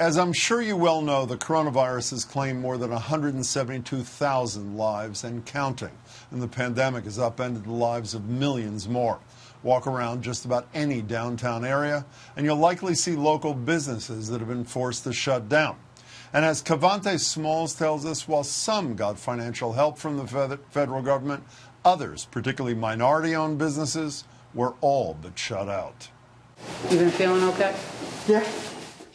As I'm sure you well know, the coronavirus has claimed more than 172,000 lives and counting, and the pandemic has upended the lives of millions more. Walk around just about any downtown area, and you'll likely see local businesses that have been forced to shut down. And as Kavontae Smalls tells us, while some got financial help from the federal government, others, particularly minority-owned businesses, were all but shut out. You been feeling okay? Yeah.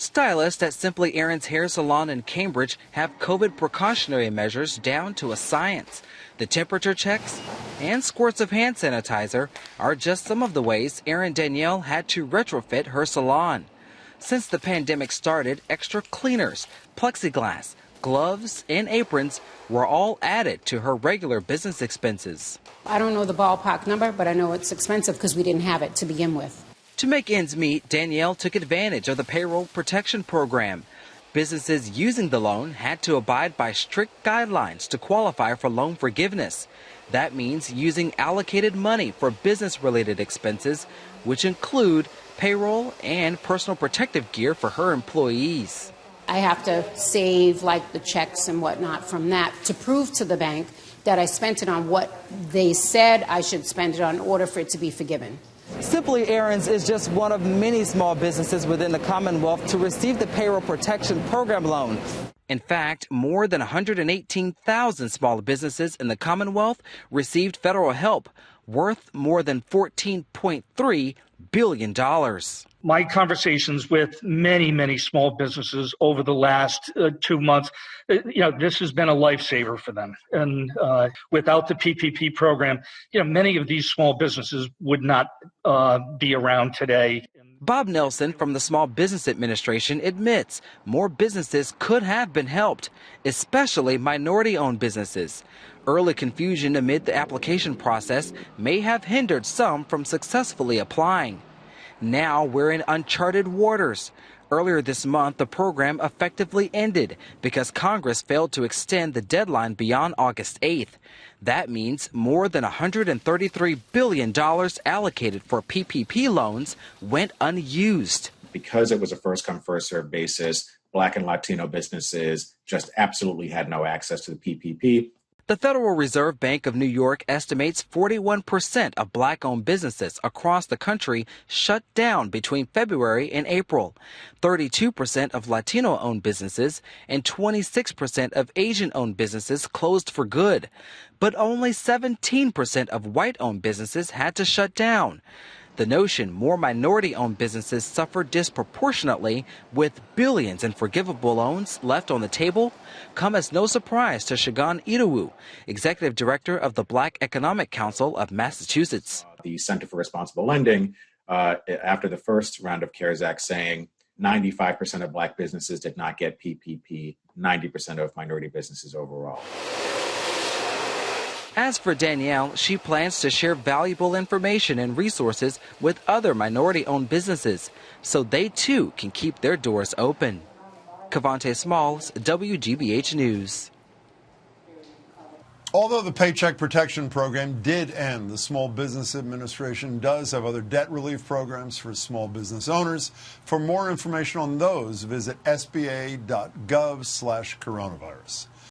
Stylists at Simply Aaron's Hair Salon in Cambridge have COVID precautionary measures down to a science. The temperature checks and squirts of hand sanitizer are just some of the ways Erin Danielle had to retrofit her salon. Since the pandemic started, extra cleaners, plexiglass, gloves, and aprons were all added to her regular business expenses. I don't know the ballpark number, but I know it's expensive because we didn't have it to begin with. To make ends meet, Danielle took advantage of the payroll protection program. Businesses using the loan had to abide by strict guidelines to qualify for loan forgiveness. That means using allocated money for business-related expenses, which include payroll and personal protective gear for her employees. I have to save like the checks and whatnot from that to prove to the bank that I spent it on what they said I should spend it on in order for it to be forgiven. Simply Aaron's is just one of many small businesses within the Commonwealth to receive the Payroll Protection Program loan. In fact, more than 118,000 small businesses in the Commonwealth received federal help, worth more than $14.3 billion. My conversations with many small businesses over the last 2 months, this has been a lifesaver for them. And without the PPP program, many of these small businesses would not be around today. Bob Nelson from the Small Business Administration admits more businesses could have been helped, especially minority-owned businesses. Early confusion amid the application process may have hindered some from successfully applying. Now we're in uncharted waters. Earlier this month, the program effectively ended because Congress failed to extend the deadline beyond August 8th. That means more than $133 billion allocated for PPP loans went unused. Because it was a first-come, first-served basis, Black and Latino businesses just absolutely had no access to the PPP. The Federal Reserve Bank of New York estimates 41% of Black-owned businesses across the country shut down between February and April. 32% of Latino-owned businesses and 26% of Asian-owned businesses closed for good. But only 17% of white-owned businesses had to shut down. The notion more minority-owned businesses suffered disproportionately with billions in forgivable loans left on the table come as no surprise to Shagan Idowu, executive director of the Black Economic Council of Massachusetts. The Center for Responsible Lending, after the first round of CARES Act, saying 95% of Black businesses did not get PPP, 90% of minority businesses overall. As for Danielle, she plans to share valuable information and resources with other minority-owned businesses so they too can keep their doors open. Kavontae Smalls, WGBH News. Although the Paycheck Protection Program did end, the Small Business Administration does have other debt relief programs for small business owners. For more information on those, visit sba.gov/coronavirus.